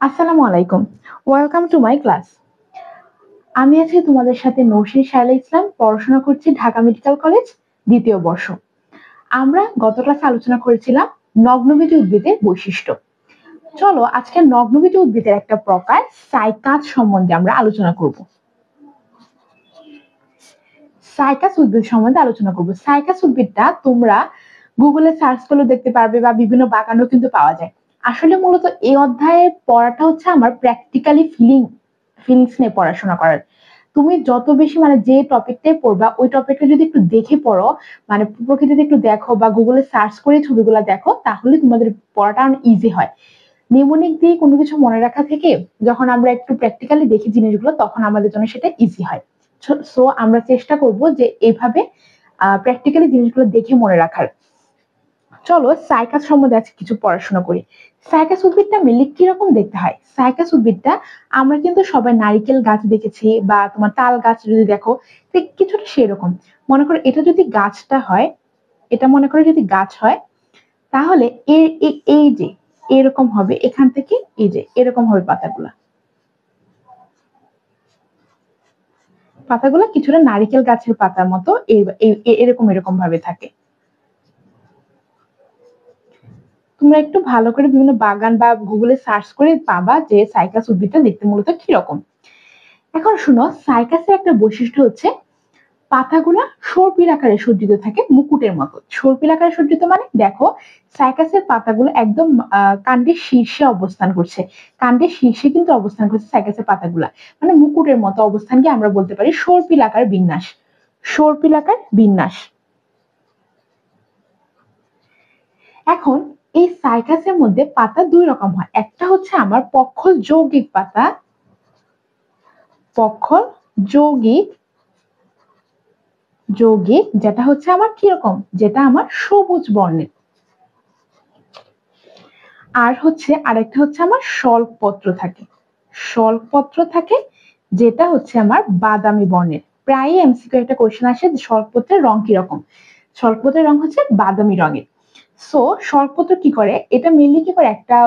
আসসালামু আলাইকুম। Welcome to my class. আমি আছি তোমাদের সাথে নৌশিন শায়লা ইসলাম, পড়াশোনা করছি ঢাকা মেডিকেল কলেজ, দ্বিতীয় বর্ষ। আমরা গত ক্লাসে আলোচনা করেছিলাম নগ্নবীজ উদ্ভিদের বৈশিষ্ট্য। চলো আজকে নগ্নবীজ উদ্ভিদের একটা প্রকার সাইকাস সম্বন্ধে আমরা আলোচনা করব। সাইকাস উদ্ভিদ সম্বন্ধে আলোচনা করব। সাইকাস উদ্ভিদটা তোমরা গুগলে সার্চ করলে দেখতে পারবে বা বিভিন্ন বাগানেও কিন্তু পাওয়া যায়। আসলে মূলত এই অধ্যায়ে পড়াটা হচ্ছে আমার প্র্যাকটিক্যালি ফিলিংস নিয়ে পড়াশোনা করার। তুমি যত বেশি যে টপিকটাই পড়বা ওই টপিকটা যদি একটু দেখে পড়ো, প্রকৃতিতে একটু দেখো বা গুগলে সার্চ করে ছবিগুলো দেখো, তাহলে তোমাদের পড়াটা অনেক ইজি হয়। নিউমোনিক দিয়ে কোনো কিছু মনে রাখা থেকে যখন আমরা একটু প্র্যাকটিক্যালি দেখি জিনিসগুলো, তখন আমাদের জন্য সেটা ইজি হয়। সো আমরা চেষ্টা করব যে এইভাবে প্র্যাকটিক্যালি জিনিসগুলো দেখে মনে রাখার। চলো সাইকাস সম্বন্ধে আজকে কিছু পড়াশোনা করি। সাইকাস উদ্ভিদটা মেনলি কিরকম দেখতে হয়? সাইকাস উদ্ভিদটা আমরা কিন্তু সবাই নারিকেল গাছ দেখেছি বা তোমার তাল গাছ যদি দেখো, ঠিক কিছুটা সেরকম। মনে করো এটা যদি গাছটা হয়, এটা মনে করো যদি গাছ হয়, তাহলে এই যে এরকম হবে, এখান থেকে এই যে এরকম হবে পাতাগুলা। পাতাগুলা কিছুটা নারিকেল গাছের পাতার মতো এরকম এরকম ভাবে থাকে। তোমরা একটু ভালো করে বিভিন্ন বাগান বা গুগলে সার্চ করে পাবা যে সাইকাস উদ্ভিদটা দেখতে মূলত কিরকম। এখন শুনো, সাইকাসের একটা বৈশিষ্ট্য হচ্ছে পাতাগুলা সর্পিল আকারে সজ্জিত থাকে, মুকুটের মতো। সর্পিল আকারে সজ্জিত মানে দেখো, সাইকাসের পাতাগুলো একদম কাণ্ডের শীর্ষে অবস্থান করছে। কাণ্ডের শীর্ষে কিন্তু অবস্থান করছে সাইকাসের পাতাগুলা, মানে মুকুটের মতো অবস্থানকে আমরা বলতে পারি সর্পিল আকার বিন্যাস। সর্পিল আকার বিন্যাস। এখন এই সাইকাসের মধ্যে পাতা দুই রকম হয়। একটা হচ্ছে আমার পক্ষল যৌগিক পাতা, পক্ষল যৌগিক, যৌগিক যেটা হচ্ছে আমার কিরকম, যেটা আমার সবুজ বর্ণের। আর হচ্ছে আরেকটা হচ্ছে আমার স্বল্পপত্র থাকে, স্বল্পপত্র থাকে যেটা হচ্ছে আমার বাদামি বর্ণের। প্রায় এমসিকিউ একটা কোশ্চেন আসে যে স্বল্পপত্রের রং কিরকম। স্বল্পপত্রের রং হচ্ছে বাদামি রঙের। সো স্বল্পপত্র কি করে, এটা মেনলি কি করে, একটা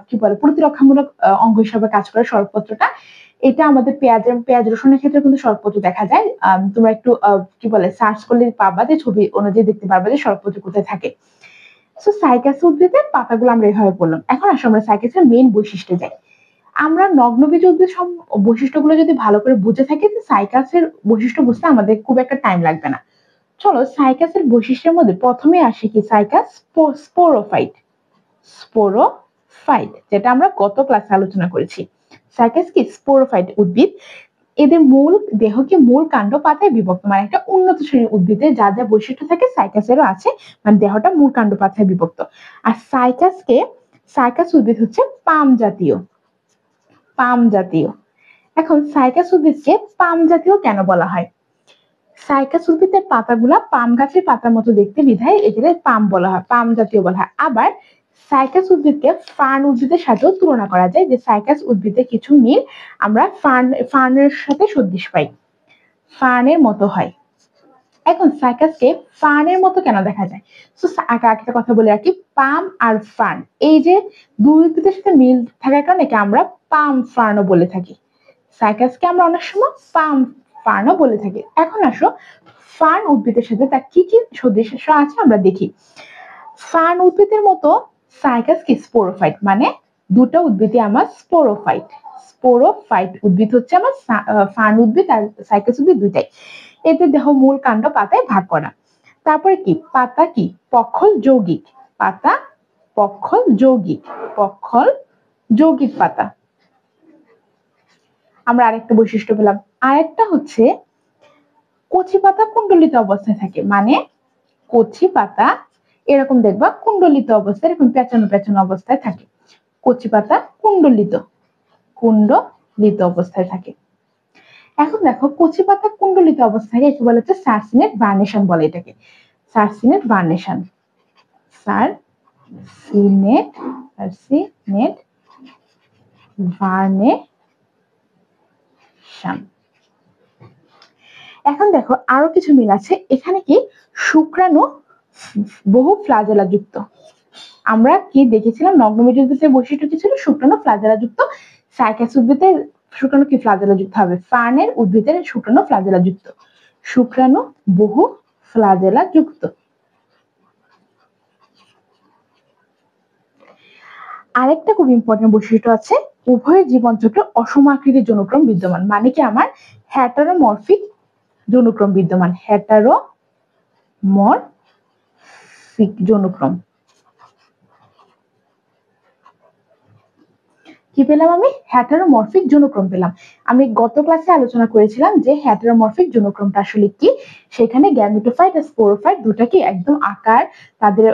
কি বলে প্রতিরক্ষামূলক অঙ্গ হিসাবে কাজ করে স্বল্পপত্রটা। এটা আমাদের পেঁয়াজ রসুনের ক্ষেত্রে কিন্তু স্বল্পপত্র দেখা যায়। তোমরা একটু কি বলে সার্চ করলে পাবা, যে ছবি অনুযায়ী দেখতে পারবা যে স্বল্পপত্র কোথায় থাকে। সো সাইকাস উদ্ভিদের পাতাগুলো আমরা এভাবে বললাম। এখন আসলে আমরা সাইকাসের মেইন বৈশিষ্ট্য যাই। আমরা নগ্নবীজ উদ্ভিদ বৈশিষ্ট্যগুলো যদি ভালো করে বুঝে থাকি, তো সাইকাসের বৈশিষ্ট্য বুঝতে আমাদের খুব একটা টাইম লাগবে না। চলো সাইকাসের বৈশিষ্ট্যের মধ্যে প্রথমে আসে কি, সাইকাস স্পোরোফাইট। স্পোরোফাইট যেটা আমরা গত ক্লাসে আলোচনা করেছি। সাইকাস কি স্পোরোফাইট উদ্ভিদ। এদের মূল দেহকে মূল কাণ্ড পাতায় বিভক্ত, মানে একটা উন্নত শ্রেণীর উদ্ভিদের যা যা বৈশিষ্ট্য থাকে সাইকাসেরও আছে, মানে দেহটা মূল কাণ্ড পাতায় বিভক্ত। আর সাইকাস উদ্ভিদ হচ্ছে পাম জাতীয়, পাম জাতীয়। এখন সাইকাস উদ্ভিদকে পাম জাতীয় কেন বলা হয়? সাইকাস উদ্ভিদের পাতাগুলা পাম গাছের পাতার মতো দেখতে, বিধায় এদের পাম বলা হয়, পাম জাতীয় বলা হয়। আবার সাইকাস উদ্ভিদকে ফার্ন উদ্ভিদের সাথেও তুলনা করা যায়, যে সাইকাস উদ্ভিদের কিছু মিল আমরা ফার্নের সাথে সদৃশ পাই, ফার্নের মতো হয়। এখন সাইকাসকে ফার্নের মতো কেন দেখা যায়? তো একটা কথা বলে রাখি, পাম আর ফার্ন এই যে দুই উদ্ভিদের সাথে মিল থাকার কারণে আমরা পাম ফার্নও বলে থাকি। সাইকাসকে আমরা অনেক সময় পাম ফার্নও বলে থাকি। এখন আসো ফার্ন উদ্ভিদের সাথে তার কি কি সাদৃশ্য আছে আমরা দেখি। ফার্ন উদ্ভিদের মতো সাইকাস কি স্পোরোফাইট, মানে দুটো উদ্ভিদই আমার স্পোরোফাইট। স্পোরোফাইট উদ্ভিদ হচ্ছে আমার ফার্ন উদ্ভিদ আর সাইকাস উদ্ভিদ দুইটাই। এদের দেহ মূল কাণ্ড পাতায় ভাগ করা। তারপরে কি, পাতা কি পক্ষল যৌগিক, পাতা পক্ষল যৌগিক, পক্ষল যৌগিক পাতা। আমরা আরেকটা বৈশিষ্ট্য পেলাম। আরেকটা হচ্ছে কচি পাতা কুণ্ডলিত অবস্থায় থাকে, মানে কচি পাতা এরকম দেখবা কুণ্ডলিত অবস্থায়, এরকম পেঁচানো পেঁচানো অবস্থায় থাকে। কচি পাতা কুণ্ডলিত, কুণ্ডলিত অবস্থায় থাকে। এখন দেখো কচি পাতা কুণ্ডলিত অবস্থায় একে বলা হচ্ছে সার্সিনেট ভার্নেশন বলে এটাকে, সার্সিনেট ভার্নেশন, সার্সিনেট ভার্নেশন। এখন দেখো আরো কিছু মিল আছে এখানে, কি শুক্রাণু বহু ফ্লাজেলা যুক্ত। আমরা কি দেখেছিলাম নগ্নবীজ উদ্ভিদের বৈশিষ্ট্য কি ছিল? শুক্রাণু ফ্লাজেলা যুক্ত। সাইকাস উদ্ভিদের শুক্রাণু কি ফ্লাজেলা যুক্ত হবে? ফার্নের উদ্ভিদের শুক্রাণু ফ্লাজেলা যুক্ত, শুক্রাণু বহু ফ্লাজেলা যুক্ত। আরেকটা খুব ইম্পর্টেন্ট বৈশিষ্ট্য আছে, উভয় জীবনচক্রে অসম আকৃতির যৌনক্রম বিদ্যমান, মানে কি আমার হেটারোমরফিক যৌনক্রম বিদ্যমান, হেটারোমরফিক যৌনক্রম। কি পেলাম আমি? হেটারোমরফিক যৌনক্রম পেলাম। আমি গত ক্লাসে আলোচনা করেছিলাম যে হেটারোমরফিক যৌনক্রমটা আসলে কি, সেখানে গ্যামেটোফাইট আর স্পোরোফাইট দুটা কি একদম আকার, তাদের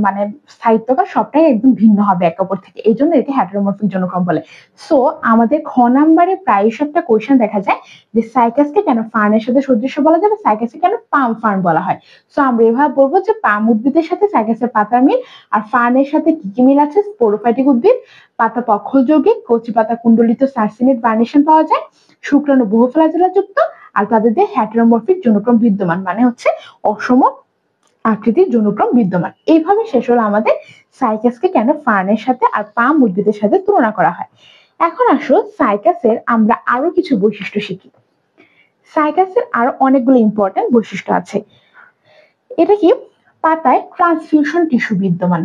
মানে স্থায়িত্বটা সবটাই একদম ভিন্ন হবে একে অপর থেকে, এই জন্য একে হেটারোমরফিক যৌনক্রম বলে। সো আমাদের খ নাম্বারে প্রায়শ একটা কোয়েশ্চেন দেখা যায় যে সাইকাসকে কেন ফার্নের সাথে সদৃশ্য বলা যাবে, সাইকাসকে কেন পাম ফার্ন বলা হয়। সো আমরা এভাবে বলবো যে পাম উদ্ভিদের সাথে সাইকাসের পাতার মিল, আর ফার্নের সাথে কি কি মিল আছে, স্পোরোফাইটিক উদ্ভিদ, পাতা পক্ষল যৌগিক, কচি পাতা কুণ্ডলিত সার্সিনেট ভার্নেশন পাওয়া যায়, শুক্রাণু বহু ফ্লাজেলা যুক্ত, আর তাদের দিয়ে হেটারোমরফিক যৌনক্রম বিদ্যমান, মানে হচ্ছে অসম আকৃতির যৌনক্রম বিদ্যমান। এইভাবে শেষ হলো আমাদের সাইকাসকে কেন ফার্নের সাথে আর পাম উদ্ভিদের সাথে তুলনা করা হয়। এখন আসো সাইকাসের আমরা আরো কিছু বৈশিষ্ট্য শিখি। সাইকাসের আরো অনেকগুলো ইম্পর্টেন্ট বৈশিষ্ট্য আছে। এটা কি, পাতায় ট্রান্সফিউশন টিস্যু বিদ্যমান,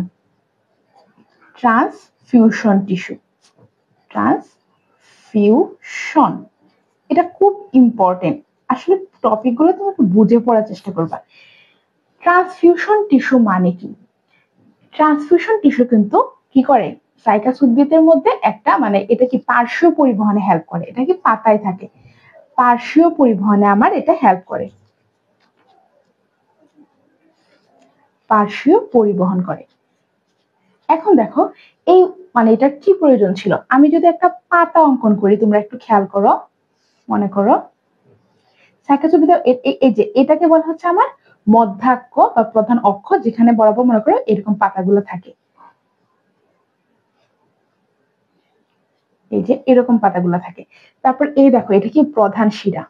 ট্রান্সফিউশন টিস্যু, ট্রান্সফিউশন, এটা খুব ইম্পর্টেন্ট। আসলে টপিক গুলো তুমি একটু বুঝে পড়ার চেষ্টা করবা। ট্রান্সফিউশন টিস্যু মানে কি? ট্রান্সফিউশন টিস্যু কিন্তু কি করে, সাইকাস উদ্ভিদের মধ্যে একটা মানে এটা কি পার্শ্বীয় পরিবহনে হেল্প করে, এটা কি পাতায় থাকে, পার্শ্বীয় পরিবহনে আমার এটা হেল্প করে, পার্শ্বীয় পরিবহন করে। এখন দেখো এই মানে এটা কি প্রয়োজন ছিল, আমি যদি একটা পাতা অঙ্কন করি, তোমরা একটু খেয়াল করো, মনে করো সাইকাস উদ্ভিদ, এই যে এটাকে বলা হচ্ছে আমার মধ্যাক্ষ বা প্রধান অক্ষ, যেখানে বরাবর মনে করো এরকম পাতাগুলো থাকে, এই যে এরকম পাতাগুলো থাকে। তারপর এই দেখো এটা কি প্রধান শিরা,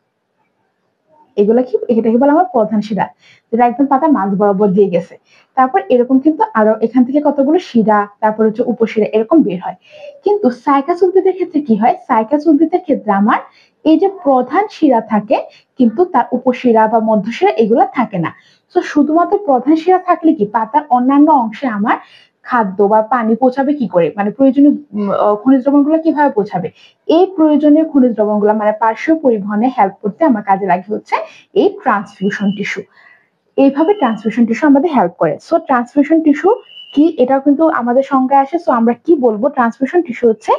এগুলা কি, এটাকে বলা আমার প্রধান শিরা, যেটা একদম পাতা মাঝ বরাবর দিয়ে গেছে। তারপর এরকম কিন্তু আরো এখান থেকে কতগুলো শিরা, তারপর হচ্ছে উপশিরা এরকম বের হয়। কিন্তু সাইকাস উদ্ভিদের ক্ষেত্রে কি হয়, সাইকাস উদ্ভিদের ক্ষেত্রে আমার এই যে প্রধান শিরা থাকে, কিন্তু তার উপশিরা বা মধ্যশিরা এগুলা থাকে না। তো শুধুমাত্র প্রধান শিরা থাকলে কি পাতার অন্যান্য অংশে আমার খাদ্য বা পানি পৌঁছাবে কি করে, মানে প্রয়োজনীয় খনিজ দ্রবণগুলো কিভাবে পৌঁছাবে, এই প্রয়োজনীয় খনিজ দ্রবণগুলো মানে পার্শ্বীয় পরিবহনে হেল্প করতে আমার কাজে লাগে হচ্ছে এই ট্রান্সফিউশন টিস্যু। এইভাবে ট্রান্সফিউশন টিস্যু আমাদের হেল্প করে। সো ট্রান্সফিউশন টিস্যু কি, এটাও কিন্তু আমাদের সংজ্ঞায় আসে। সো আমরা কি বলবো, ট্রান্সফিউশন টিস্যু হচ্ছে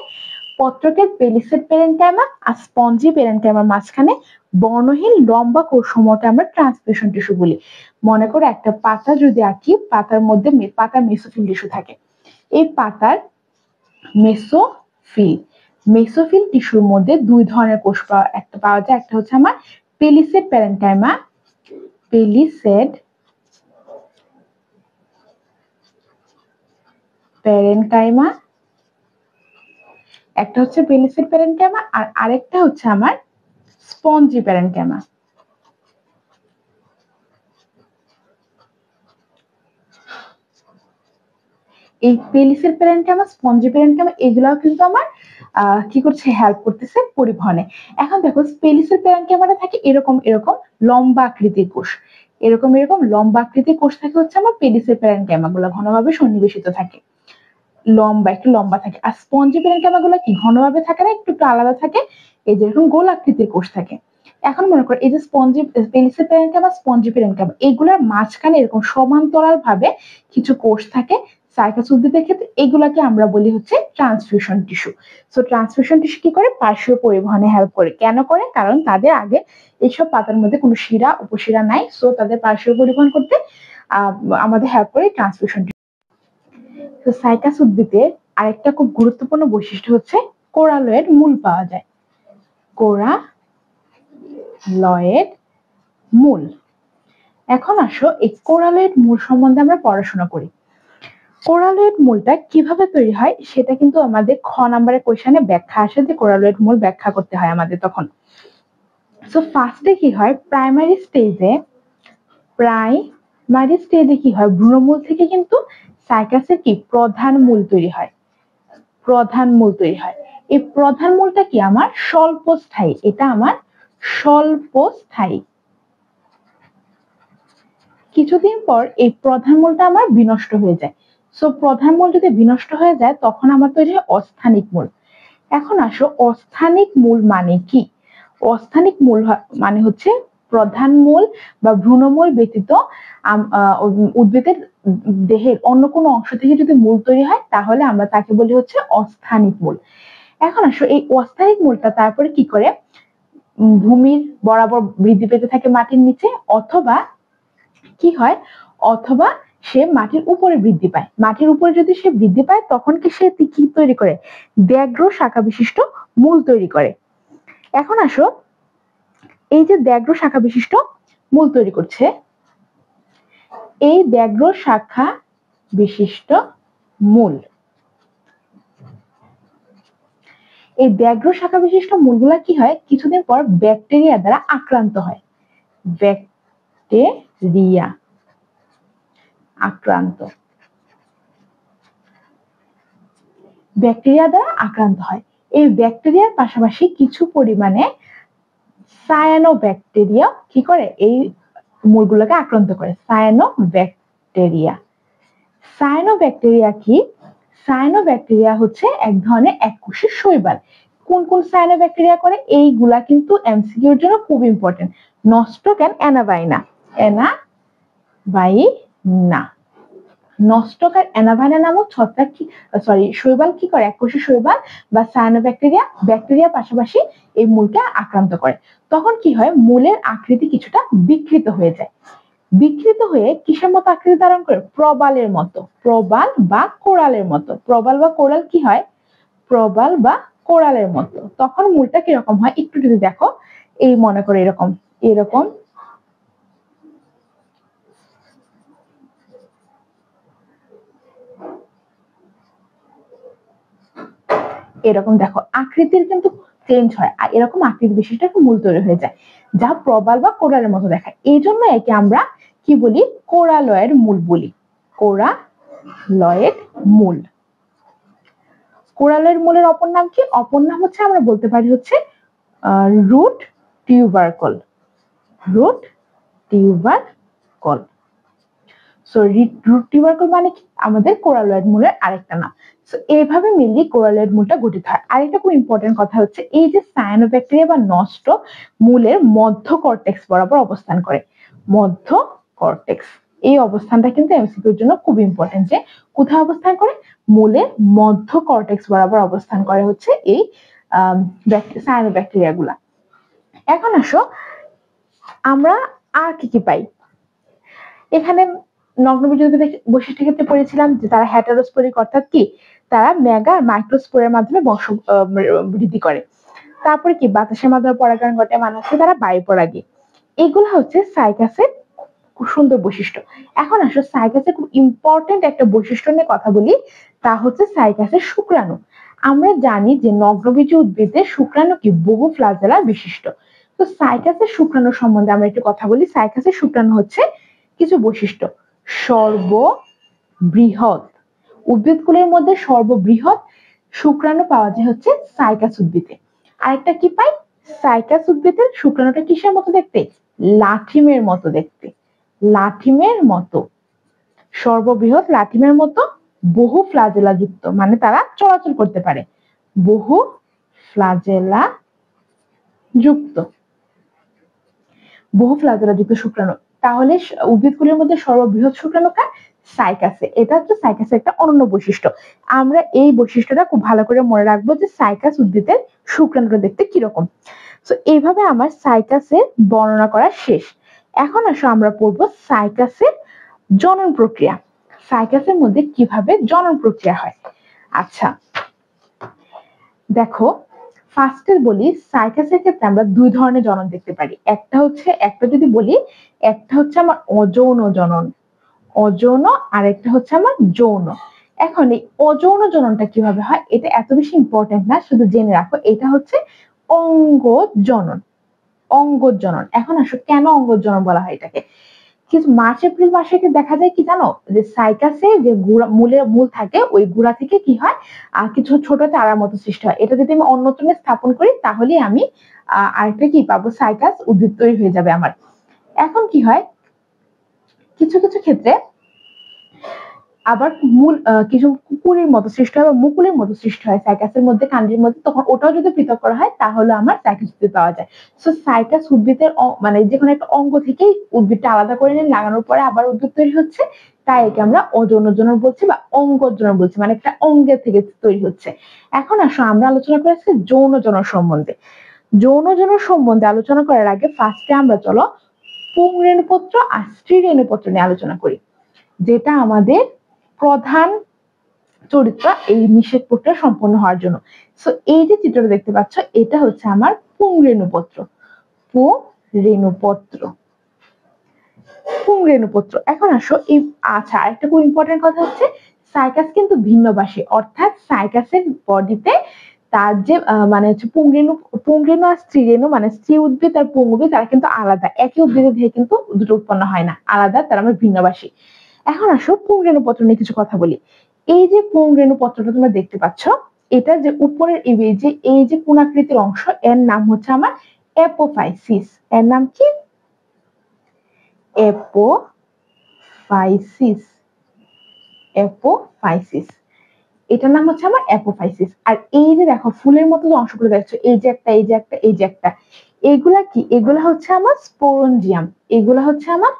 পত্রকের পেলিসেড প্যারেনকাইমা আর স্পঞ্জি প্যারেনকাইমার মাঝখানে বর্ণহীন লম্বা কোষসমূহকে আমরা ট্রান্সফিউশন টিস্যু বলি। মনে করো একটা পাতা যদি আঁকি, পাতার মধ্যে পাতার মেসোফিল টিস্যু থাকে, এই পাতার মেসোফিল, মেসোফিল টিস্যুর মধ্যে দুই ধরনের কোষ পাওয়া যায়, একটা হচ্ছে আমার পেলিসেড প্যারেনকাইমা, পেলিসেড প্যারেনকাইমা, একটা হচ্ছে পেলিসেড প্যারেনকাইমা, আর আরেকটা হচ্ছে আমার স্পঞ্জি প্যারেনকাইমা। এই পেলিসেড প্যারেনকাইমা, স্পঞ্জি প্যারেনকাইমা এগুলাও কিন্তু আমার কি করছে, হেল্প করতেছে পরিবহনে। এখন দেখো পেলিসেড প্যারেনকাইমাটা থাকে এরকম এরকম লম্বা আকৃতির কোষ, এরকম এরকম লম্বা আকৃতির কোষ থাকে হচ্ছে আমার পেলিসেড প্যারেনকাইমা গুলো, ঘনভাবে সন্নিবেশিত থাকে, লম্বা একটু লম্বা থাকে। আর স্পঞ্জি প্যারেনকাইমা গুলো কি ঘনভাবে থাকে না, একটু একটু আলাদা থাকে, এই যেরকম গোল আকৃতির কোষ থাকে। এখন মনে করো এই যে স্পঞ্জি পেলিসেড প্যারেনকাইমা, স্পঞ্জি প্যারেনকাইমা এগুলোর মাঝখানে এরকম সমান্তরাল ভাবে কিছু কোষ থাকে সাইকাস উদ্ভিদের ক্ষেত্রে, এগুলাকে আমরা বলি হচ্ছে transfusion tissue. So transfusion tissue কি করে, পার্শ্বীয় পরিবহনে হেল্প করে। কেন করে, কারণ তাদের আগে এইসব পাতার মধ্যে কোনো শিরা উপশিরা নাই, সো তাদের পার্শ্বীয় পরিবহন করতে আমাদের হেল্প করে ট্রান্সফিউশন টিস্যু। তো সাইকাস উদ্ভিদের আরেকটা খুব গুরুত্বপূর্ণ বৈশিষ্ট্য হচ্ছে কোরালয়েড মূল পাওয়া যায়, কোরালয়েড মূল। এখন আসো এই কোরালয়েড মূল সম্বন্ধে আমরা পড়াশোনা করি। কোরালয়েড মূলটা কিভাবে তৈরি হয় সেটা কিন্তু আমাদের খ নাম্বারের কোয়েশ্চেনে ব্যাখ্যা আসে, যে কোরালয়েড মূল ব্যাখ্যা করতে হয় আমাদের তখন। সো ফার্স্টে কি হয়, প্রাইমারি স্টেজে কি হয়, ভ্রূণমূল থেকে কিন্তু সাইকাসের কি প্রধান মূল তৈরি হয়, প্রধান মূল তৈরি হয়। এই প্রধান মূলটা কি আমার স্বল্পস্থায়ী, এটা আমার স্বল্পস্থায়ী। কিছুদিন পর এই প্রধান মূলটা আমার বিনষ্ট হয়ে যায়। সো প্রধান মূল যদি বিনষ্ট হয়ে যায় তখন আমার তৈরি হয় অস্থানিক মূল। এখন আসো অস্থানিক মূল মানে কি? অস্থানিক মূল মানে হচ্ছে প্রধান মূল বা ভ্রূণমূল ব্যতীত উদ্ভিদের দেহের অন্য কোনো অংশ থেকে যদি মূল তৈরি হয় তাহলে আমরা তাকে বলি হচ্ছে অস্থানিক মূল। এখন আসো এই অস্থানিক মূলটা তারপরে কি করে ভূমির বরাবর বৃদ্ধি পেতে থাকে মাটির নিচে, অথবা কি হয়, অথবা সে মাটির উপরে বৃদ্ধি পায়। মাটির উপরে যদি সে বৃদ্ধি পায় তখন কি সে কি তৈরি করে, দ্যাঘ্র শাখা বিশিষ্ট মূল তৈরি করে। এখন আসো এই যে দ্যাঘ্র শাখা বিশিষ্ট মূল তৈরি করছে, এই দ্যাঘ্র শাখা বিশিষ্ট মূল, এই দ্যাঘ্র শাখা বিশিষ্ট মূলগুলা কি হয়, কিছুদিন পর ব্যাকটেরিয়া দ্বারা আক্রান্ত হয়। ব্যাকটেরিয়া আক্রান্ত, ব্যাকটেরিয়া দ্বারা আক্রান্ত হয়। এই ব্যাকটেরিয়ার পাশাপাশি কিছু পরিমাণে সায়ানোব্যাকটেরিয়া কি করে, এই মূলগুলোকে আক্রান্ত করে। সায়ানোব্যাকটেরিয়া, সায়ানোব্যাকটেরিয়া কি? সায়ানোব্যাকটেরিয়া হচ্ছে এক ধরনের এককোষী শৈবাল। কোন কোন সায়ানোব্যাকটেরিয়া করে, এইগুলা কিন্তু এমসিকিউর জন্য খুব ইম্পর্টেন্ট। নস্টক এন্ড অ্যানাভাইনা, অ্যানাভাইনা, নস্টক আর অ্যানাভাইনা নামক ছত্রাক কি শৈবাল কি করে, এককোষী শৈবাল বা সায়ানোব্যাকটেরিয়া ব্যাকটেরিয়ার পাশাপাশি এই মূলকে আক্রান্ত করে। তখন কি হয়, মূলের আকৃতি কিছুটা বিকৃত হয়ে যায়। বিকৃত হয়ে কিসের মতো আকৃতি ধারণ করে, প্রবালের মতো, প্রবাল বা কোরালের মতো। প্রবাল বা কোরাল কি হয়, প্রবাল বা কোরালের মতো। তখন মূলটা কিরকম হয় একটু যদি দেখো, এই মনে করে এরকম এরকম এরকম দেখো আকৃতির কিন্তু চেঞ্জ হয়, আর এরকম আকৃতি বিশিষ্ট একটা মূল তৈরি হয়ে যায় যা প্রবাল বা কোরালের মতো দেখায়। এই জন্য একে আমরা কি বলি, কোরালয়ের মূল বলি। কোরালয়ের মূল, কোরালয়ের মূলের অপর নাম কি? অপর নাম হচ্ছে আমরা বলতে পারি হচ্ছে root tubercle, root tubercle. So root tubercle মানে কি, আমাদের কোরালয়েড মূলের আরেকটা নাম। সো এইভাবে মিলিয়ে কোরালয়েড মূলটা গঠিত হয়। আরেকটা খুব ইম্পর্টেন্ট কথা হচ্ছে, এই যে সায়ানোব্যাকটেরিয়া বা নষ্ট মূলের মধ্য কর্টেক্স বরাবর অবস্থান করে। মধ্য কর্টেক্স, এই অবস্থানটা কিন্তু এমসিকিউর জন্য খুব ইম্পর্টেন্ট, যে কোথায় অবস্থান করে, মূলের মধ্য কর্টেক্স বরাবর অবস্থান করে হচ্ছে এই সায়ানোব্যাকটেরিয়া গুলা। এখন আসো আমরা আর কি কি পাই এখানে। নগ্নবীজ বৈশিষ্ট্যের ক্ষেত্রে পড়েছিলাম যে তারা হেটারোস্পোরিক, অর্থাৎ কি তারা মেগা আর মাইক্রোস্পোরের মাধ্যমে বংশ বৃদ্ধি করে। তারপরে কি বাতাসের মাধ্যমে পরাগায়ন ঘটে, মানে হচ্ছে তারা বায়ুপরাগী। এগুলো হচ্ছে সাইকাসের খুব সুন্দর বৈশিষ্ট্য। এখন আসো সাইকাসের খুব ইম্পর্টেন্ট একটা বৈশিষ্ট্য নিয়ে কথা বলি, তা হচ্ছে সাইকাসের শুক্রাণু। আমরা জানি যে নগ্নবীজ উদ্ভিদের শুক্রাণু কি বহু ফ্লাজেলা বিশিষ্ট। তো সাইকাসের শুক্রাণু সম্বন্ধে আমরা একটু কথা বলি। সাইকাসের শুক্রাণু হচ্ছে কিছু বৈশিষ্ট্য, সর্ববৃহৎ, উদ্ভিদকুলের মধ্যে সর্ববৃহৎ শুক্রাণু পাওয়া যায় হচ্ছে সাইকাস উদ্ভিদে। আরেকটা কি পাই, সাইকাস উদ্ভিদের শুক্রাণুটা কিসের মতো দেখতে, লাঠিমের মতো দেখতে, লাঠিমের মতো, সর্ববৃহৎ লাঠিমের মতো, বহু ফ্লাজেলা যুক্ত, মানে তারা চলাচল করতে পারে, বহু ফ্লাজেলা যুক্ত, বহু ফ্লাজেলা যুক্ত শুক্রাণু। তাহলে উদ্ভিদকুলের মধ্যে সর্ববৃহৎ শুক্রাণু কার, সাইকাসে। এটা হচ্ছে সাইকাসের একটা অনন্য বৈশিষ্ট্য। আমরা এই বৈশিষ্ট্যটা খুব ভালো করে মনে রাখবো যে সাইকাস উদ্ভিদের শুক্রাণুটা দেখতে কিরকম। তো এইভাবে আমার সাইকাসের বর্ণনা করা শেষ। এখন আসো আমরা পড়বো সাইকাসের জনন প্রক্রিয়া। সাইকাসের মধ্যে কিভাবে জনন প্রক্রিয়া হয়। আচ্ছা দেখো, ফার্স্টে বলি সাইকাসের ক্ষেত্রে আমরা দুই ধরনের জনন দেখতে পারি। একটা যদি বলি, একটা হচ্ছে আমার অযৌন জনন, অযৌন, আর একটা হচ্ছে আমার যৌন। এখন এই অযৌন জননটা কিভাবে হয়, এটা এত বেশি ইম্পর্টেন্ট না, শুধু জেনে রাখো এটা হচ্ছে অঙ্গজ জনন, অঙ্গজ জনন। এখন আসো কেন অঙ্গজ জনন বলা হয় এটাকে, কিছু মার্চ এপ্রিল মাসে দেখা যায় কি জানো, যে সাইকাসে যে মূল থাকে ওই গুড়া থেকে কি হয় কিছু ছোট চারার মতো সৃষ্টি হয়। এটা যদি আমি অন্যত্র স্থাপন করি তাহলে আমি আরেকটা কি পাবো, সাইকাস উদ্ভিদ তৈরি হয়ে যাবে আমার। এখন কি হয়, কিছু কিছু ক্ষেত্রে আবার মূল কিছু কুকুরের মতো সৃষ্টি হয় বা মুকুলের মতো সৃষ্টি হয় সাইকাসের মধ্যে, কান্ডির মধ্যে, তখন ওটাও যদি পৃথক করা হয় তাহলে আমার সাইকাস উদ্ভিদ পাওয়া যায়। সো সাইকাস উদ্ভিদের মানে যে কোনো একটা অঙ্গ থেকেই উদ্ভিদটা আলাদা করে নিয়ে লাগানোর পরে আবার উদ্ভিদ তৈরি হচ্ছে, তাই একে আমরা অযৌনজনন বলছি বা অঙ্গজনন বলছি, মানে একটা অঙ্গের থেকে তৈরি হচ্ছে। এখন আসো আমরা আলোচনা করেছি যৌনজনন সম্বন্ধে। যৌনজনন সম্বন্ধে আলোচনা করার আগে ফার্স্টে আমরা চলো পুংরেণুপত্র আর স্ত্রীরেণুপত্র নিয়ে আলোচনা করি, যেটা আমাদের প্রধান চরিত্র এই নিষেধ প্রক্রিয়া সম্পন্ন হওয়ার জন্য। সো এই যে চিত্রটা দেখতে পাচ্ছ, এটা হচ্ছে আমার পুংরেণুপত্র। পুংরেণুপত্র। এখন আসো এই, আচ্ছা আরেকটা খুব ইম্পর্টেন্ট কথা হচ্ছে, সাইকাস কিন্তু ভিন্নবাসী, অর্থাৎ সাইকাসের বডিতে তার যে মানে হচ্ছে পুংরেণু আর স্ত্রীরেণু, মানে স্ত্রী উদ্ভিদ আর পুং উদ্ভিদ, তারা কিন্তু আলাদা। একই উদ্ভিদের থেকে কিন্তু দুটো উৎপন্ন হয় না, আলাদা, তারা আমার ভিন্নবাসী। এখন আসো পুংরেণুপত্র নিয়ে কিছু কথা বলি। এই যে পুংরেণুপত্রটা তোমরা দেখতে পাচ্ছ, এটা যে উপরের এই যে কোণাকৃতির অংশ, এর নাম হচ্ছে আমার অ্যাপোফাইসিস। এর নাম কি? অ্যাপোফাইসিস। এটার নাম হচ্ছে আমার অ্যাপোফাইসিস। আর এই যে দেখো ফুলের মতো যে অংশগুলো দেখছো, এই যে একটা, এই যে একটা, এই যে একটা, এগুলা কি? এগুলা হচ্ছে আমার স্পোরঞ্জিয়াম। এগুলা হচ্ছে আমার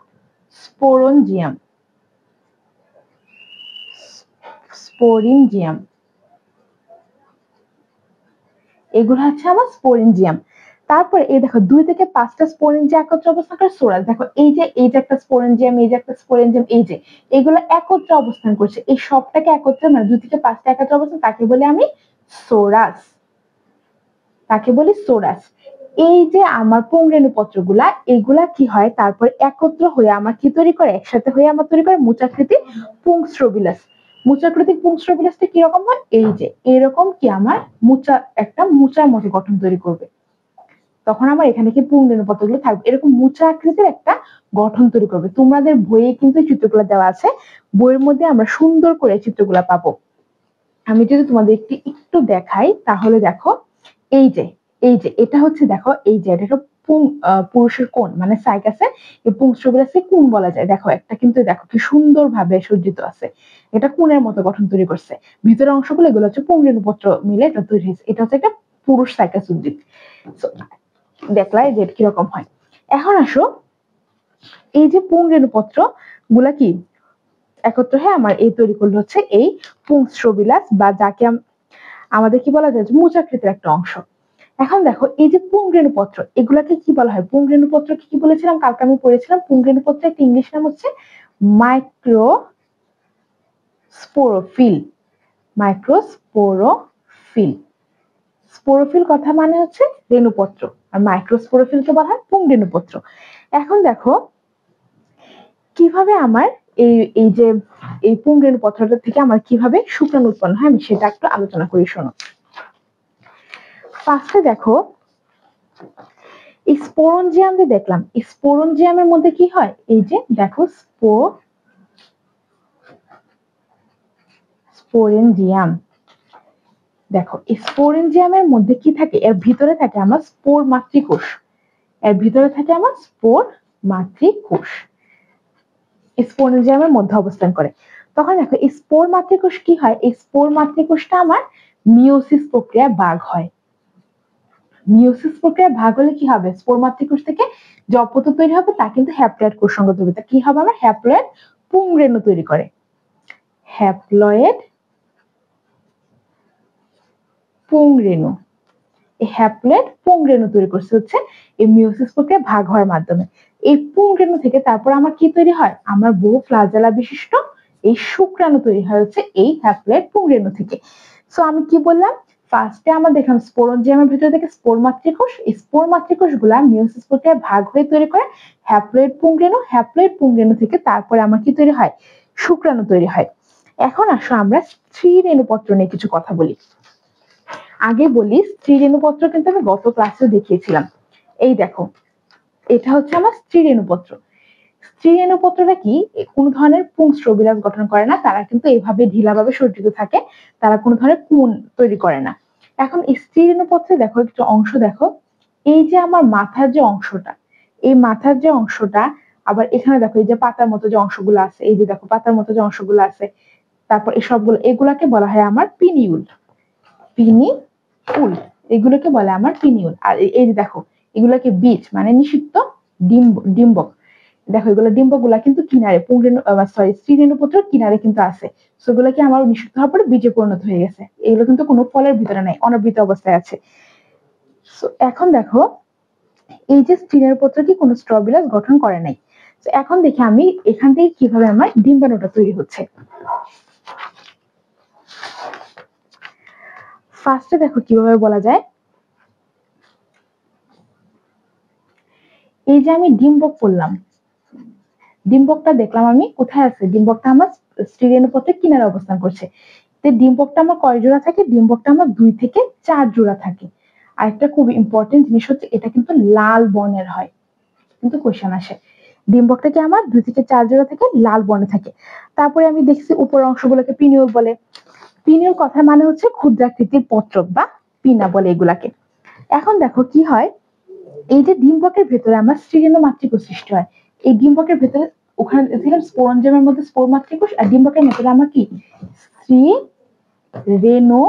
স্পোরঞ্জিয়াম। স্পোরিঞ্জিয়াম। এগুলো হচ্ছে আমার স্পোরেঞ্জিয়াম। তারপরে এই দেখো 2 থেকে 5টা স্পোরেঞ্জিয়া একত্রে অবস্থান করে সোরাস। দেখো এই যে একটা স্পোরেঞ্জিয়াম, এই যে একটা স্পোরেঞ্জিয়াম, এই যে এগুলো একত্রে অবস্থান করছে, এই সবটাকে একত্রে মানে 2 থেকে 5টা একত্রে অবস্থান, তাকে বলে আমি সোরাস। তাকে বলি সোরাস। এই যে আমার পুংরেণুপত্রগুলা, এগুলা কি হয় তারপর একত্র হয়ে আমার কি তৈরি করে, একসাথে হয়ে আমার তৈরি করে মোচাকৃতি পুংস্ট্রোবিলাস। মোচাকৃতি পুংস্ট্রোবিলাসটা কিরকম হয়, এই যে এরকম কি আমার একটা মোচার মতো গঠন তৈরি করবে। তখন আমার এখানে কি পুংরেণুপত্রগুলো থাকবে, এরকম মোচা আকৃতির একটা গঠন তৈরি করবে। তোমাদের বইয়ে কিন্তু চিত্রগুলো দেওয়া আছে, বইয়ের মধ্যে আমরা সুন্দর করে চিত্রগুলো পাবো। আমি যদি তোমাদের একটু দেখাই তাহলে দেখো, এই যে এটা হচ্ছে, দেখো এই যে এটা পুরুষের কোণ, মানে সাইকাসে এই পুংস্ট্রোবিলাসকে কোণ বলা যায়। দেখো একটা কিন্তু দেখো কি সুন্দর ভাবে সজ্জিত আছে, এটা কোণের মতো গঠন তৈরি করছে। ভিতরের অংশগুলো এগুলো হচ্ছে পুংরেণুপত্র মিলে এটা তৈরি হয়েছে। এটা হচ্ছে একটা পুরুষ সাইকাস উদ্ভিদ। দেখলাই যে কিরকম হয়। এখন আসো, এই যে পুংরেণুপত্র গুলা কি একত্র হয়ে আমার এই তৈরি করলো হচ্ছে এই পুংস্ট্রোবিলাস, বা যাকে আমাদের কি বলা যায়, মোচাকৃতির একটা অংশ। এখন দেখো এই যে পুংরেণুপত্র, এগুলাকে কি বলা হয়? পুংরেণুপত্রকে কি বলেছিলাম কালকে আমি পড়েছিলাম? পুংরেণুপত্র একটা ইংলিশ নাম হচ্ছে মাইক্রোস্পোরোফিল। মাইক্রোস্পোরোফিল। স্পোরোফিল কথা মানে হচ্ছে রেণুপত্র, আর মাইক্রোস্পোরোফিলকে বলা হয় পুংরেণুপত্র। এখন দেখো কিভাবে আমার এই যে এই পুংরেণুপত্রটা থেকে আমার কিভাবে শুক্রাণু উৎপন্ন হয়, আমি সেটা একটু আলোচনা করি, শোনো। ফার্স্টে দেখো এই স্পোরঞ্জিয়াম যে দেখলাম, এই স্পোরঞ্জিয়ামের মধ্যে কি হয়, এই যে দেখো স্পোরেঞ্জিয়াম। দেখো এই স্পোরেঞ্জিয়ামের মধ্যে কি থাকে, এর ভিতরে থাকে আমার স্পোর মাতৃকোষ। এর ভিতরে থাকে আমার স্পোর মাতৃকোষ, স্পোরেঞ্জিয়ামের মধ্যে অবস্থান করে। তখন দেখো এই স্পোর মাতৃকোষ কি হয়, এই স্পোর মাতৃকোষটা আমার মিওসিস প্রক্রিয়ায় ভাগ হয়। মিওসিস প্রক্রিয়ায় ভাগ হলে কি হবে, স্পোর মাতৃকোষ থেকে যে অপত্য তৈরি হবে তা কিন্তু হ্যাপ্লয়েড কোষ সংঘ তৈরি, তা কি হবে, আমার হ্যাপ্লয়েড পুংরেণু তৈরি করে। হ্যাপ্লয়েড পুংরেণু। এই হ্যাপ্লয়েড পুংরেণু তৈরি করছে হচ্ছে এই মিওসিস প্রক্রিয়া ভাগ হওয়ার মাধ্যমে। এই পুংরেণু থেকে তারপর আমার কি তৈরি হয়, আমার বহু ফ্লাজেলা বিশিষ্ট এই শুক্রাণু তৈরি হয় হচ্ছে এই হ্যাপ্লয়েড পুংরেণু থেকে। সো আমি কি বললাম, ফার্স্টে আমরা দেখলাম স্পোরঞ্জিয়ামের ভিতরে থেকে স্পোর মাতৃকোষ, এই স্পোর মাতৃকোষ গুলা মিওসিস প্রক্রিয়ায় ভাগ হয়ে তৈরি করে হ্যাপ্লয়েড পুংরেণু। হ্যাপ্লয়েড পুংরেণু থেকে তারপরে আমার কি তৈরি হয়, শুক্রাণু তৈরি হয়। এখন আসো আমরা স্ত্রীরেণুপত্র নিয়ে কিছু কথা বলি। আগে বলি স্ত্রীরেণুপত্র কিন্তু আমি গত ক্লাসে দেখিয়েছিলাম। এই দেখো এটা হচ্ছে আমার স্ত্রীরেণুপত্র। স্ত্রী-রেণুপত্রটা কি কোনো ধরনের পুংস্ত্রবিলাস গঠন করে না, তারা কিন্তু এইভাবে ঢিলাভাবে সজ্জিত থাকে, তারা কোনো ধরনের পুন তৈরি করে না। এখন স্ত্রী-রেণুপত্রে দেখো একটা অংশ দেখো, এই যে আমার মাথার যে অংশটা, এই মাথার যে অংশটা, আবার এখানে দেখো এই যে পাতার মতো যে অংশগুলো আছে, এই যে দেখো পাতার মতো যে অংশগুলো আছে, তারপর এই সবগুলো এগুলাকে বলা হয় আমার পিনিউল। পিনিউল এগুলোকে বলে আমার পিনিউল। আর এই যে দেখো এগুলোকে বীজ মানে নিষিক্ত ডিম্বক। দেখো এগুলো ডিম্বক গুলা কিন্তু কিনারে স্ত্রী-রেণুপত্র কিনারে কিন্তু আছে, সেগুলো কি আমার নিষিক্ত হওয়ার পরে বীজে পরিণত হয়ে গেছে। এগুলো কিন্তু কোনো ফলের ভিতরে নাই, অনাবৃত অবস্থায় আছে। এখন দেখো এই যে স্ত্রী-রেণুপত্র কি কোনো স্ট্রবিলাস গঠন করে নাই। এখন দেখি আমি এখান থেকে কিভাবে আমার ডিম্বাণুটা তৈরি হচ্ছে। ফার্স্টে দেখো কিভাবে বলা যায়, এই যে আমি ডিম্বক করলাম, ডিম্বকটা দেখলাম আমি কোথায় আছে, ডিম্বকটা আমার স্ত্রী-রেণুপত্রের কিনারে অবস্থান করছে। ডিম্বকটা আমার কয় জোড়া থাকে, ডিম্বকটা আমার 2 থেকে 4 জোড়া থাকে। আর একটা খুব ইম্পর্টেন্ট জিনিস হচ্ছে এটা কিন্তু লাল বর্ণের হয়, কিন্তু কোশ্চেন আসে ডিম্বকটা কি আমার 2 থেকে 4 জোড়া থেকে লাল বর্ণে থাকে। তারপরে আমি দেখছি উপরের অংশগুলোকে পিনিউল বলে। পিনিউল কথার মানে হচ্ছে ক্ষুদ্রাকৃতির পত্রক বা পিনা বলে এগুলাকে। এখন দেখো কি হয়, এই যে ডিম্বকের ভেতরে আমার স্ত্রী-রেণু মাতৃকোষ সৃষ্টি হয়। এই ডিম্বকের ভেতরে ওখানে দেখলাম স্পোরঞ্জিয়ামের মধ্যে স্পোর মাতৃকোষ, আর ডিম্বকের ভেতরে আমার কি স্ত্রী রেণু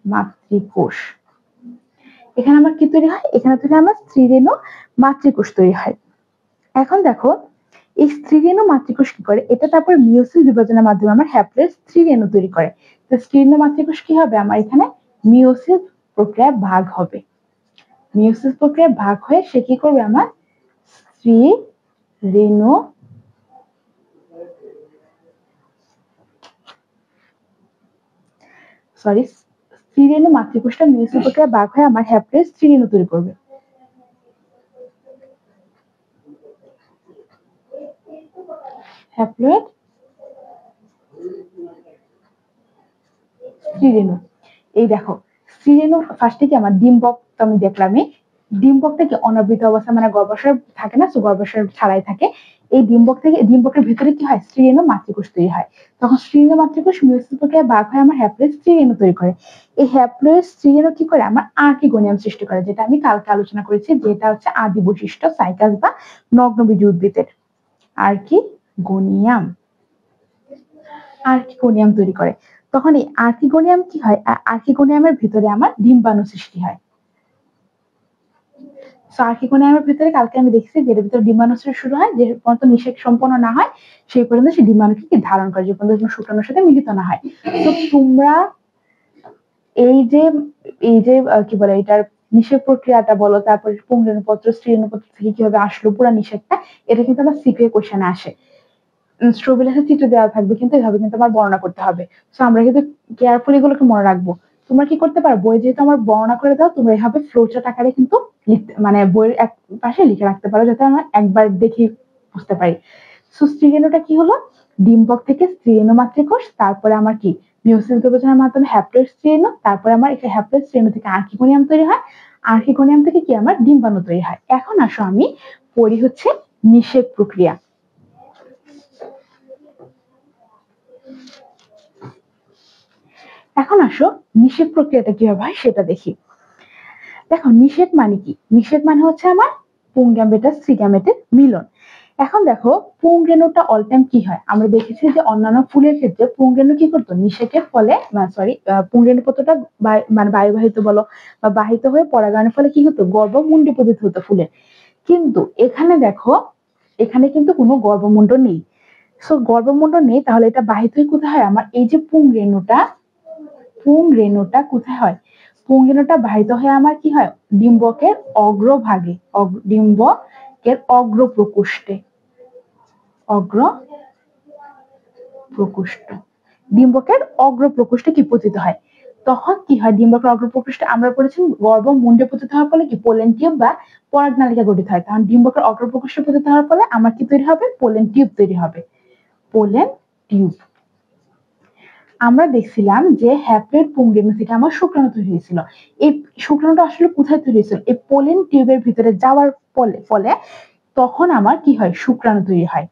মাতৃকোষ। এখানে আমার কি তৈরি হয়, এখানে তৈরি আমার স্ত্রী রেণু মাতৃকোষ তৈরি হয়। এখন দেখো এই স্ত্রী রেণু মাতৃকোষ কি করে, এটা তারপর মিওসিস বিভাজনের মাধ্যমে আমার হ্যাপ্লয়েড স্ত্রী রেণু তৈরি করে। তো স্ত্রী রেণু মাতৃকোষ কি হবে, আমার এখানে মিওসিস প্রক্রিয়া ভাগ হবে। মিওসিস প্রক্রিয়া ভাগ হয়ে সে কি করবে, আমার স্ত্রী রেণু স্ত্রী রেণু মাতৃকোষটা মিওসিস প্রক্রিয়া ভাগ হয়ে আমার হ্যাপ্লয়েড স্ত্রী রেণু তৈরি করবে। হ্যাপ্লয়েড স্ত্রী-রেণু। এই দেখো স্ত্রী-রেণু ফার্স্টে কি আমার ডিম্বক, তো আমি দেখলামই ডিম্বকটা কি অনাবৃত অবস্থা মানে গর্ভাশয় থাকে না, গর্ভাশয় ছাড়াই থাকে। এই ডিম্বক থেকে ডিম্বকের ভিতরে কি হয়, স্ত্রী-রেণু মাতৃকোষ তৈরি হয়। তখন স্ত্রী-রেণু মাতৃকোষ মিওসিস প্রক্রিয়ায় ভাগ হয়ে আমার হ্যাপ্লয়েড স্ত্রী-রেণু তৈরি করে। এই হ্যাপ্লয়েড স্ত্রী-রেণু কি করে, আমার আর্কিগোনিয়াম সৃষ্টি করে, যেটা আমি কালকে আলোচনা করেছি, যেটা হচ্ছে আদি বৈশিষ্ট্য সাইকাস বা নগ্নবীজী উদ্ভিদের। আর্কিগোনিয়াম আর্কিগোনিয়াম তৈরি করে। তখন এই আর্কিগোনিয়াম কি হয়, আর্কিগোনিয়ামের ভিতরে আমার ডিম্বাণু সৃষ্টি হয়। আর্কিগোনিয়ামের ভিতরে কালকে আমি দেখছি যে এর ভিতরে ডিম্বাণু শুরু হয়, যে পর্যন্ত নিষেক সম্পন্ন না হয় সেই পর্যন্ত সেই ডিম্বাণুকে কি ধারণ করে, যে পর্যন্ত শুক্রাণুর সাথে মিলিত না হয়। তো তোমরা এই যে কি বলে এটার নিষেক প্রক্রিয়াটা বলো, তারপরে পুংরেণুপত্র স্ত্রী-রেণুপত্র থেকে কিভাবে আসলো পুরা নিষেকটা, এটা কিন্তু আমার সিকিউর কোশ্চেনে আসে। স্ট্রবেরির চিত্র দেওয়া থাকবে, কিন্তু এভাবে কিন্তু আমার বর্ণনা করতে হবে। তো আমরা কিন্তু কেয়ারফুলি এগুলোকে মনে রাখবো। তোমরা কি করতে পারো, বই যেহেতু আমার বর্ণনা করে দাও, তোমরা এভাবে ফ্লোচার্ট আকারে কিন্তু লিখতে মানে বইয়ের এক পাশে লিখে রাখতে পারো, যাতে আমরা একবার দেখি বুঝতে পারি। সো স্ত্রী-রেণুটা কি হলো, ডিম্বক থেকে স্ত্রী-রেণু মাতৃকোষ, তারপরে আমার কি মিওসিস বিভাজনের মাধ্যমে হ্যাপ্লয়েড স্ত্রী-রেণু, তারপরে আমার এই হ্যাপ্লয়েড স্ত্রী-রেণু থেকে আর্কিগোনিয়াম তৈরি হয়, আর্কিগোনিয়াম থেকে কি আমার ডিম্বাণু তৈরি হয়। এখন আসো আমি পড়ি হচ্ছে নিষেক প্রক্রিয়া। এখন আসো নিষেক প্রক্রিয়াটা কিভাবে হয় সেটা দেখি। দেখো নিষেক মানে কি, নিষেক মানে হচ্ছে আমার পুংগ্যামেটাস স্ত্রীগ্যামেটের মিলন। এখন দেখো পুংরেণুটা অল টাইম কি হয়, আমরা দেখেছি যে অন্যান্য ফুলের ক্ষেত্রে পুংরেণু কি করতো, নিষেকের ফলে পুংরেণু পত্রটা মানে বায়ুবাহিত বলো বা বাহিত হয়ে পরাগায়নের ফলে কি হতো, গর্ভমুণ্ড পতিত হতো ফুলের। কিন্তু এখানে দেখো এখানে কিন্তু কোনো গর্ভমুণ্ড নেই। সো গর্ভমুণ্ড নেই, তাহলে এটা বাহিত হয়ে কোথায় হয়, আমার এই যে পুংরেণুটা কোথায় হয়, পুংরেণুটা বাহিত হয়ে আমার কি হয়, ডিম্বকের অগ্রভাগে, ডিম্বকের অগ্র প্রকোষ্ঠে, ডিম্বকের অগ্র প্রকোষ্ঠে কি পতিত হয়। তখন কি হয়, ডিম্বকের অগ্র প্রকোষ্ঠে আমরা পড়েছি গর্ভমুণ্ডে পতিত হওয়ার ফলে কি পোলেন টিউব বা পরাগনালিকা গঠিত হয়। তখন ডিম্বকের অগ্র প্রকোষ্ঠে পতিত হওয়ার ফলে আমার কি তৈরি হবে, পোলেন টিউব তৈরি হবে, পোলেন টিউব। আমরা দেখছিলাম যে হ্যাপ্লয়েড পুংরেণু থেকে আমার শুক্রাণু তৈরি হয়েছিল। এই শুক্রাণুটা আসলে কোথায় তৈরি হয়েছিল, এই পোলেন টিউবের ভিতরে যাওয়ার ফলে তখন আমার কি হয়, শুক্রাণু তৈরি হয়।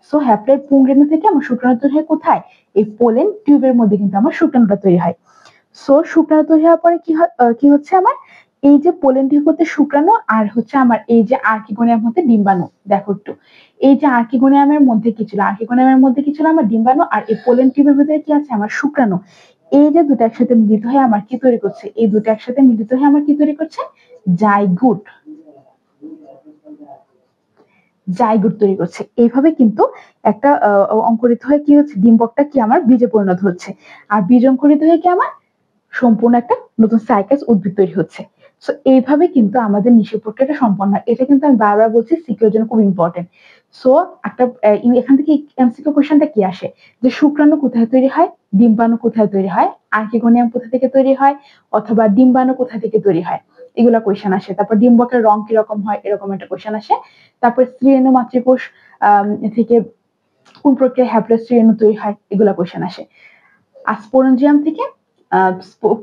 সো হ্যাপ্লয়েড পুংরেণু থেকে আমার শুক্রাণু তৈরি হয় কোথায়, এই পোলেন টিউবের মধ্যে কিন্তু আমার শুক্রাণুটা তৈরি হয়। সো শুক্রাণু তৈরি হওয়ার পরে কি হচ্ছে আমার, এই যে পোলেন টিউব হতে শুক্রাণু আর হচ্ছে আমার এই যে আর্কিগোনিয়াম হতে ডিম্বাণু। দেখো একটু, এই যে আর্কিগোনিয়ামের মধ্যে কি ছিল, আর্কিগোনিয়ামের মধ্যে কি ছিল আমার ডিম্বাণু, আর এই পোলেন টিউবের ভিতরে কি আছে আমার শুক্রাণু। এই যে দুটো একসাথে মিলিত হয়ে আমার কি তৈরি করছে, এই দুটো একসাথে মিলিত হয়ে আমার কি তৈরি করছে, জাইগোট। জাইগোট তৈরি করছে। এইভাবে কিন্তু একটা অঙ্কুরিত হয়ে কি হচ্ছে, ডিম্বকটা কি আমার বীজে পরিণত হচ্ছে, আর বীজ অঙ্কুরিত হয়ে কি আমার সম্পূর্ণ একটা নতুন সাইকাস উদ্ভিদ তৈরি হচ্ছে। সো এইভাবে কিন্তু আমাদের নিষেক প্রক্রিয়াটা সম্পন্ন হয়। এটা কিন্তু আমি বারবার বলছি, সিকিউর জন্য খুব ইম্পর্টেন্ট। সো একটা এখান থেকে এমসিকিউ কোশ্চেনটা কি আসে, যে শুক্রাণু কোথায় তৈরি হয়, ডিম্বাণু কোথায় তৈরি হয়, আর্কিগোনিয়াম কোথা থেকে তৈরি হয়, অথবা ডিম্বাণু কোথা থেকে তৈরি হয়, এগুলা কোয়েশ্চেন আসে। তারপর ডিম্বকের রং কিরকম হয়, এরকম একটা কোয়েশ্চেন আসে। তারপর স্ত্রীরেণু মাতৃকোষ থেকে কোন প্রক্রিয়ায় হ্যাপ্লয়েড স্ত্রীরেণু তৈরি হয়, এগুলা কোয়েশ্চেন আসে। আর স্পোরেঞ্জিয়াম থেকে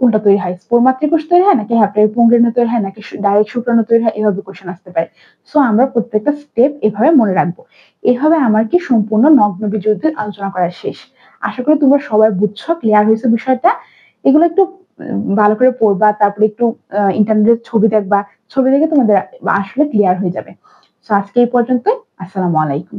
কোনটা তৈরি হয়, স্পোর মাতৃকোষ তৈরি হয় নাকি হ্যাপ্লয়েড পুংরেণু তৈরি হয় নাকি ডাইরেক্ট শুক্রাণু তৈরি হয়, এভাবে কোশ্চেন আসতে পারে। সো আমরা প্রত্যেকটা স্টেপ এভাবে মনে রাখবো। এভাবে আমার কি সম্পূর্ণ নগ্ন বীজ উদ্ভিদ আলোচনা করা শেষ। আশা করি তোমরা সবাই বুঝছো, ক্লিয়ার হয়েছে বিষয়টা। এগুলো একটু ভালো করে পড়বা, তারপরে একটু ইন্টারনেটে ছবি দেখবা, ছবি দেখে তোমাদের আসলে ক্লিয়ার হয়ে যাবে। তো আজকে এই পর্যন্তই। আসসালামু আলাইকুম।